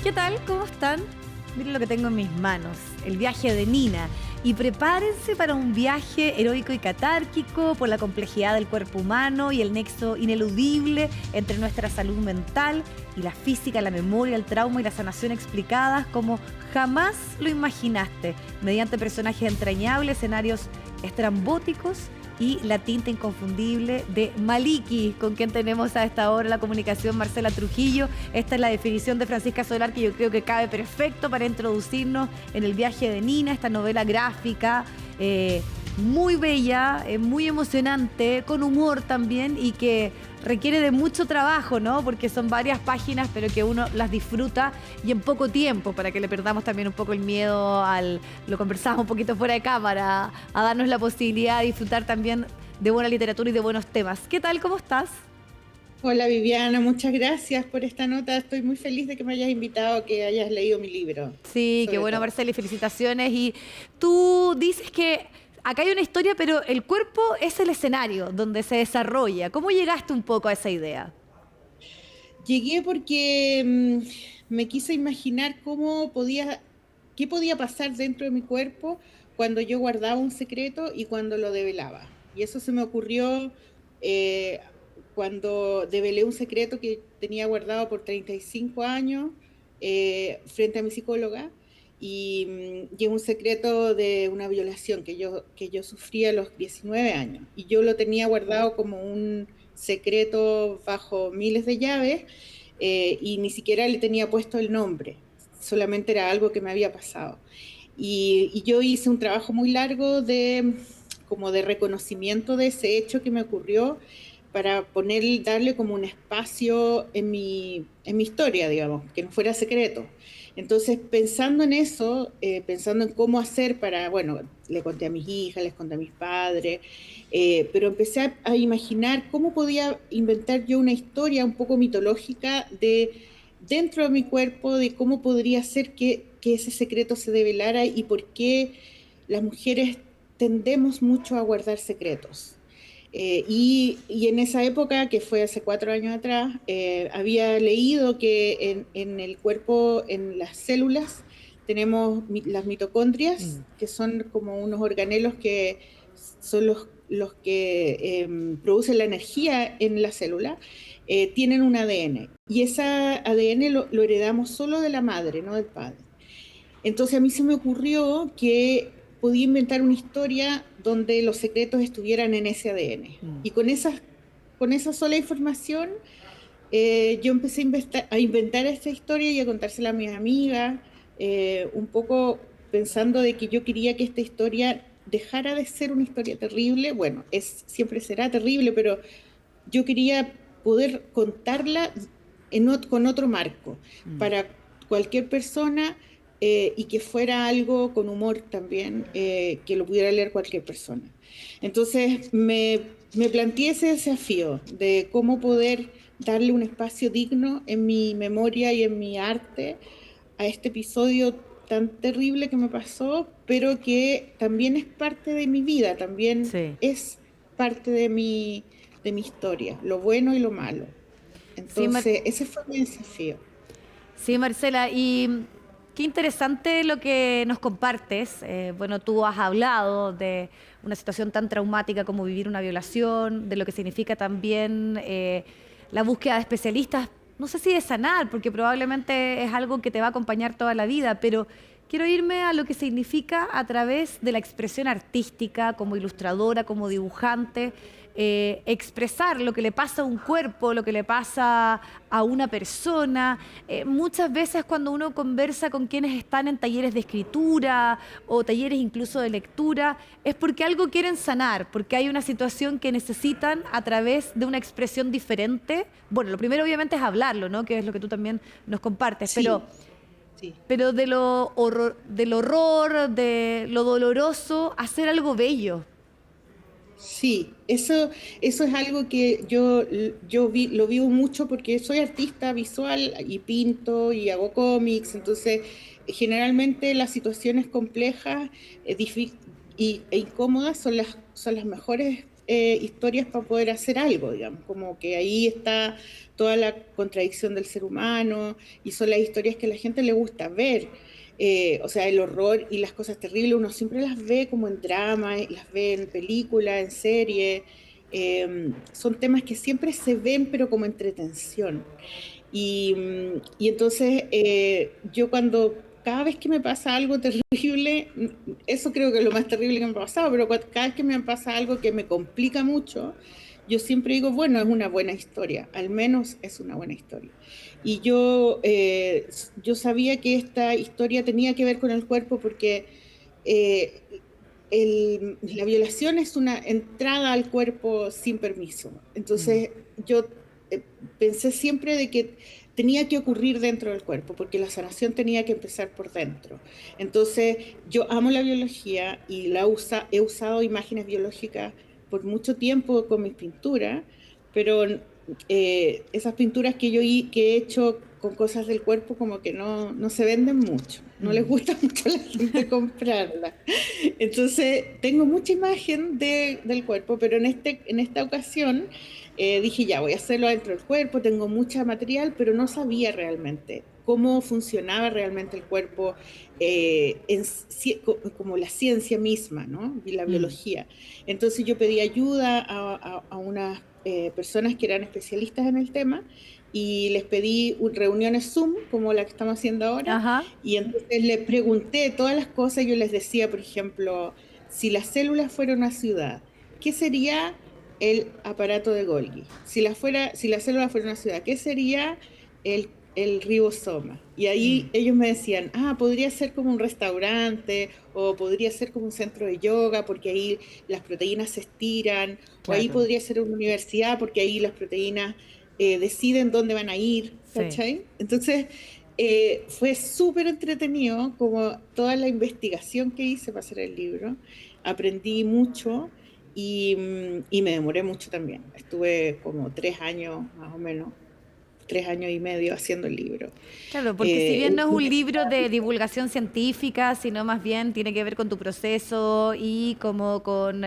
¿Qué tal? ¿Cómo están? Miren lo que tengo en mis manos, el viaje de Nina. Y prepárense para un viaje heroico y catárquico por la complejidad del cuerpo humano y el nexo ineludible entre nuestra salud mental y la física, la memoria, el trauma y la sanación explicadas como jamás lo imaginaste, mediante personajes entrañables, escenarios estrambóticos y la tinta inconfundible de Maliki, con quien tenemos a esta hora la comunicación, Marcela Trujillo. Esta es la definición de Francisca Solar que yo creo que cabe perfecto para introducirnos en el viaje de Nina, esta novela gráfica muy bella, muy emocionante, con humor también y que requiere de mucho trabajo, ¿no? Porque son varias páginas, pero que uno las disfruta y en poco tiempo, para que le perdamos también un poco el miedo lo conversamos un poquito fuera de cámara, a darnos la posibilidad de disfrutar también de buena literatura y de buenos temas. ¿Qué tal? ¿Cómo estás? Hola Viviana, muchas gracias por esta nota. Estoy muy feliz de que me hayas invitado, que hayas leído mi libro, Sí, qué sobre bueno, todo. Marcela, y felicitaciones. Y tú dices que acá hay una historia, pero el cuerpo es el escenario donde se desarrolla. ¿Cómo llegaste un poco a esa idea? Llegué porque me quise imaginar qué podía pasar dentro de mi cuerpo cuando yo guardaba un secreto y cuando lo develaba. Y eso se me ocurrió eh, cuando develé un secreto que tenía guardado por 35 años frente a mi psicóloga. Y es un secreto de una violación que yo sufrí a los 19 años. Y yo lo tenía guardado como un secreto bajo miles de llaves, y ni siquiera le tenía puesto el nombre, solamente era algo que me había pasado. Y yo hice un trabajo muy largo como de reconocimiento de ese hecho que me ocurrió para darle como un espacio en mi historia, digamos, que no fuera secreto. Entonces, pensando en eso, pensando en cómo hacer bueno, le conté a mis hijas, les conté a mis padres, pero empecé a imaginar cómo podía inventar yo una historia un poco mitológica dentro de mi cuerpo, de cómo podría ser que ese secreto se develara y por qué las mujeres tendemos mucho a guardar secretos. Y en esa época, que fue hace 4 años atrás, había leído que en el cuerpo, en las células, tenemos las mitocondrias, Mm. que son como unos organelos que son los que producen la energía en la célula. Tienen un ADN. Y ese ADN lo heredamos solo de la madre, no del padre. Entonces a mí se me ocurrió que podía inventar una historia donde los secretos estuvieran en ese ADN. Mm. Y con esa sola información, yo empecé a inventar esta historia y a contársela a mis amigas, un poco pensando de que yo quería que esta historia dejara de ser una historia terrible. Bueno, siempre será terrible, pero yo quería poder contarla con otro marco Mm. para cualquier persona, y que fuera algo con humor también, que lo pudiera leer cualquier persona. Entonces me planteé ese desafío de cómo poder darle un espacio digno en mi memoria y en mi arte a este episodio tan terrible que me pasó, pero que también es parte de mi vida, también Sí. es parte de mi historia, lo bueno y lo malo. Sí, Entonces, ese fue mi desafío. Sí, Marcela, y qué interesante lo que nos compartes. Bueno, tú has hablado de una situación tan traumática como vivir una violación, de lo que significa también la búsqueda de especialistas, no sé si de sanar, porque probablemente es algo que te va a acompañar toda la vida, pero quiero irme a lo que significa a través de la expresión artística, como ilustradora, como dibujante, expresar lo que le pasa a un cuerpo, lo que le pasa a una persona. Muchas veces cuando uno conversa con quienes están en talleres de escritura o talleres incluso de lectura, es porque algo quieren sanar, porque hay una situación que necesitan a través de una expresión diferente. Bueno, lo primero obviamente es hablarlo, ¿no? Que es lo que tú también nos compartes, pero Sí, sí. del horror, de lo doloroso, hacer algo bello. Sí, eso es algo que lo vivo mucho porque soy artista visual y pinto y hago cómics. Entonces generalmente las situaciones complejas, e incómodas son las mejores historias para poder hacer algo, digamos, como que ahí está toda la contradicción del ser humano y son las historias que a la gente le gusta ver. O sea, el horror y las cosas terribles uno siempre las ve como en drama, las ve en películas, en series. Son temas que siempre se ven, pero como entretención. Y entonces yo cada vez que me pasa algo terrible, eso creo que es lo más terrible que me ha pasado, pero cada vez que me pasa algo que me complica mucho, yo siempre digo, bueno, es una buena historia, al menos es una buena historia. Y yo sabía que esta historia tenía que ver con el cuerpo porque eh, la violación es una entrada al cuerpo sin permiso. Entonces yo eh, pensé siempre de que tenía que ocurrir dentro del cuerpo, porque la sanación tenía que empezar por dentro. Entonces yo amo la biología y he usado imágenes biológicas por mucho tiempo con mis pinturas, pero esas pinturas que he hecho con cosas del cuerpo como que no se venden mucho, no les gusta mucho a la gente comprarlas. Entonces tengo mucha imagen del cuerpo, pero en esta ocasión dije ya, voy a hacerlo dentro del cuerpo, tengo mucha material, pero no sabía realmente cómo funcionaba realmente el cuerpo como la ciencia misma, ¿no? Y la biología. Entonces yo pedí ayuda a unas personas que eran especialistas en el tema y les pedí reuniones Zoom, como la que estamos haciendo ahora, Ajá. y entonces les pregunté todas las cosas. Yo les decía, por ejemplo, si las células fueran una ciudad, ¿qué sería el aparato de Golgi? Si la célula fuera una ciudad, ¿qué sería el ribosoma? Y ahí ellos me decían, podría ser como un restaurante o podría ser como un centro de yoga porque ahí las proteínas se estiran, o ahí Claro. podría ser una universidad porque ahí las proteínas deciden dónde van a ir, Sí. ¿cachai? Entonces, fue súper entretenido como toda la investigación que hice para hacer el libro. Aprendí mucho y me demoré mucho también. Estuve como 3 años más o menos, 3 años y medio haciendo el libro. Claro, porque si bien no es un Es libro de divulgación científica, sino más bien tiene que ver con tu proceso y como con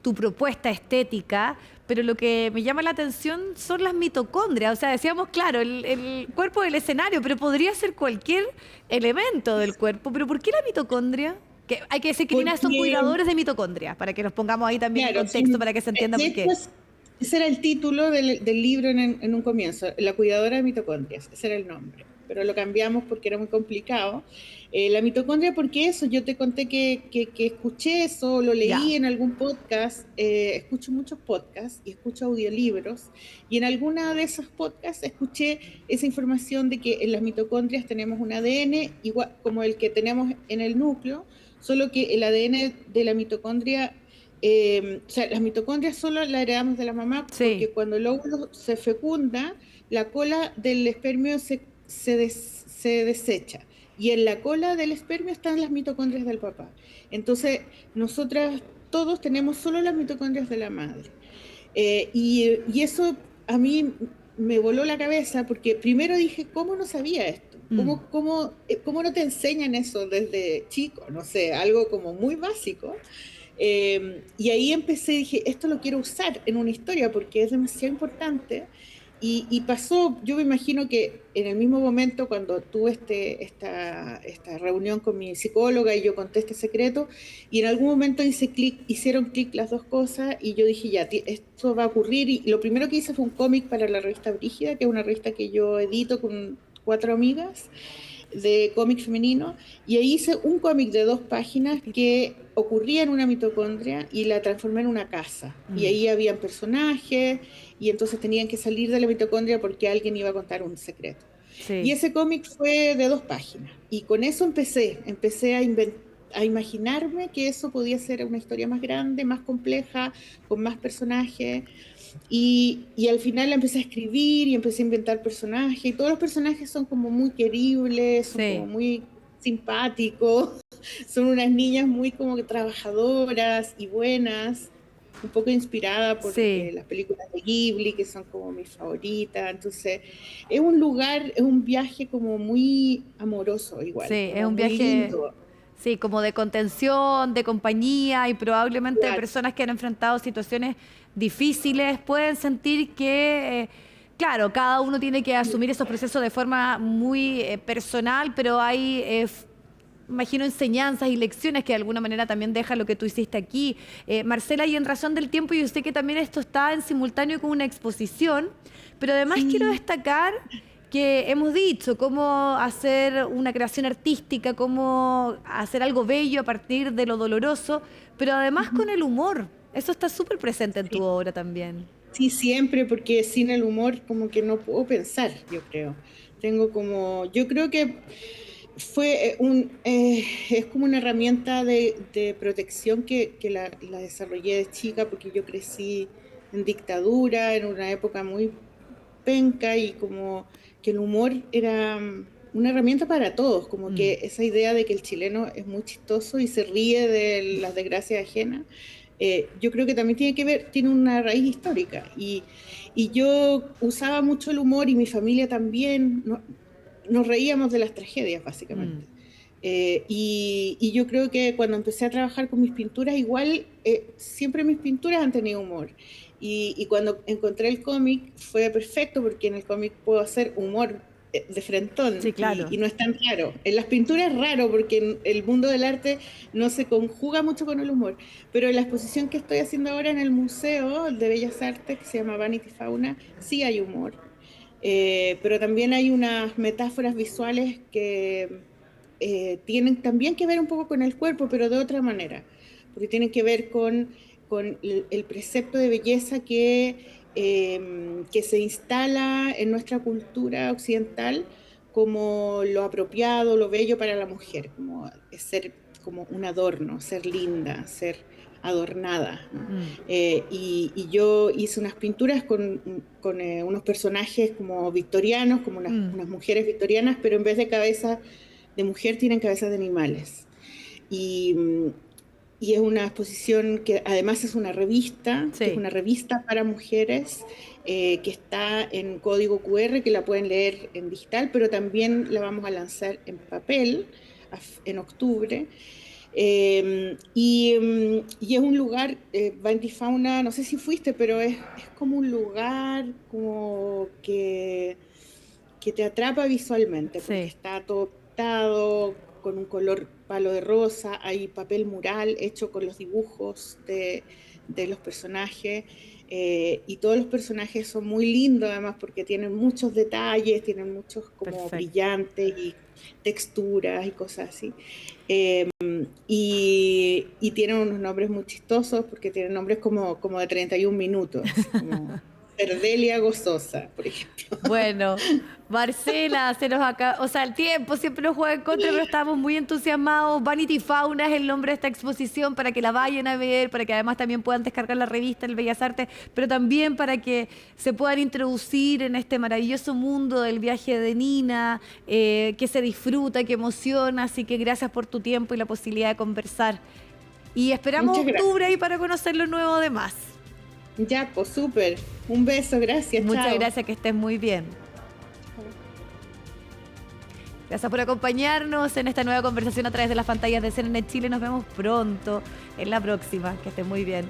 tu propuesta estética, pero lo que me llama la atención son las mitocondrias. O sea, decíamos, claro, el cuerpo del escenario, pero podría ser cualquier elemento del cuerpo. ¿Pero por qué la mitocondria? Que hay que decir que Nina son porque, cuidadores de mitocondrias, para que nos pongamos ahí también en claro, contexto, para que se entienda de por hecho, qué. ese era el título del libro en un comienzo, La cuidadora de mitocondrias, ese era el nombre, pero lo cambiamos porque era muy complicado. La mitocondria, porque eso, yo te conté que escuché eso, lo leí Ya. en algún podcast, escucho muchos podcasts y escucho audiolibros, y en alguna de esos podcasts escuché esa información de que en las mitocondrias tenemos un ADN igual como el que tenemos en el núcleo, solo que el ADN de la mitocondria o sea, las mitocondrias solo las heredamos de la mamá Sí. porque cuando el óvulo se fecunda, la cola del espermio se desecha. Y en la cola del espermio están las mitocondrias del papá. Entonces, nosotras todos tenemos solo las mitocondrias de la madre. Y eso a mí me voló la cabeza porque primero dije, ¿cómo no sabía esto? Mm. ¿Cómo no te enseñan eso desde chico? No sé, algo como muy básico. Y ahí empecé, dije, esto lo quiero usar en una historia porque es demasiado importante. Y pasó, yo me imagino que en el mismo momento cuando tuve esta reunión con mi psicóloga y yo conté este secreto, y en algún momento hicieron clic las dos cosas y yo dije, ya, esto va a ocurrir. Y lo primero que hice fue un cómic para la revista Brígida, que es una revista que yo edito con 4 amigas de cómic femenino, y ahí hice un cómic de 2 páginas que ocurría en una mitocondria y la transformé en una casa. Y Mm. ahí habían personajes y entonces tenían que salir de la mitocondria porque alguien iba a contar un secreto. Y Sí. ese cómic fue de 2 páginas. Y con eso empecé a imaginarme que eso podía ser una historia más grande, más compleja, con más personajes. Y al final la empecé a escribir y empecé a inventar personajes. Y todos los personajes son como muy queribles, son como Sí. muy simpáticos. Son unas niñas muy como que trabajadoras y buenas, un poco inspirada por Sí. las películas de Ghibli, que son como mis favoritas. Entonces, es un lugar, es un viaje como muy amoroso igual, Sí, es como un muy viaje. lindo. Sí, como de contención, de compañía y probablemente Claro. personas que han enfrentado situaciones difíciles pueden sentir que, claro, cada uno tiene que asumir esos procesos de forma muy personal, pero hay, imagino, enseñanzas y lecciones que de alguna manera también deja lo que tú hiciste aquí. Marcela, y en razón del tiempo, yo sé que también esto está en simultáneo con una exposición, pero además quiero Sí, destacar que hemos dicho cómo hacer una creación artística, cómo hacer algo bello a partir de lo doloroso, pero además ujú, con el humor. Eso está súper presente en tu sí. obra también. Sí, siempre, porque sin el humor como que no puedo pensar, yo creo. Tengo como, yo creo que es como una herramienta de protección que la desarrollé de chica porque yo crecí en dictadura, en una época muy penca y como que el humor era una herramienta para todos, como Mm, que esa idea de que el chileno es muy chistoso y se ríe de las desgracias ajenas, yo creo que también tiene que ver, tiene una raíz histórica y yo usaba mucho el humor y mi familia también, nos reíamos de las tragedias mm, básicamente. Y yo creo que cuando empecé a trabajar con mis pinturas, igual siempre mis pinturas han tenido humor. Y cuando encontré el cómic fue perfecto porque en el cómic puedo hacer humor de sí, frentón claro. y no es tan raro. En las pinturas es raro porque en el mundo del arte no se conjuga mucho con el humor, pero en la exposición que estoy haciendo ahora en el Museo de Bellas Artes, que se llama Vanity Fauna, sí hay humor. Pero también hay unas metáforas visuales que tienen también que ver un poco con el cuerpo, pero de otra manera, porque tienen que ver con el precepto de belleza que se instala en nuestra cultura occidental como lo apropiado, lo bello para la mujer, como ser como un adorno, ser linda, ser adornada, ¿no? Mm, Y yo hice unas pinturas con unos personajes como victorianos, como mm, unas mujeres victorianas, pero en vez de cabeza de mujer tienen cabezas de animales. Y, y es una exposición que además es una revista, que es sí. una revista para mujeres, que está en código QR, que la pueden leer en digital, pero también la vamos a lanzar en papel en octubre. Y es un lugar, Vanity Fauna, no sé si fuiste, pero es como un lugar como que te atrapa visualmente, porque Sí. está todo pintado con un color palo de rosa, hay papel mural hecho con los dibujos de los personajes, y todos los personajes son muy lindos además porque tienen muchos detalles, tienen muchos como Perfecto. brillantes y texturas y cosas así. Y tienen unos nombres muy chistosos porque tienen nombres como de 31 minutos, así como Cerdelia Gozosa, por ejemplo. Bueno, Marcela, se nos acaba, o sea, el tiempo siempre nos juega en contra, pero estamos muy entusiasmados. Vanity Fauna es el nombre de esta exposición para que la vayan a ver, para que además también puedan descargar la revista El Bellas Artes, pero también para que se puedan introducir en este maravilloso mundo del viaje de Nina, que se disfruta, que emociona. Así que gracias por tu tiempo y la posibilidad de conversar. Y esperamos Muchas octubre ahí gracias. para conocer lo nuevo de más. Ya, pues súper. Un beso, gracias, Muchas chao. gracias, que estés muy bien. Gracias por acompañarnos en esta nueva conversación a través de las pantallas de CNN Chile. Nos vemos pronto en la próxima. Que estés muy bien.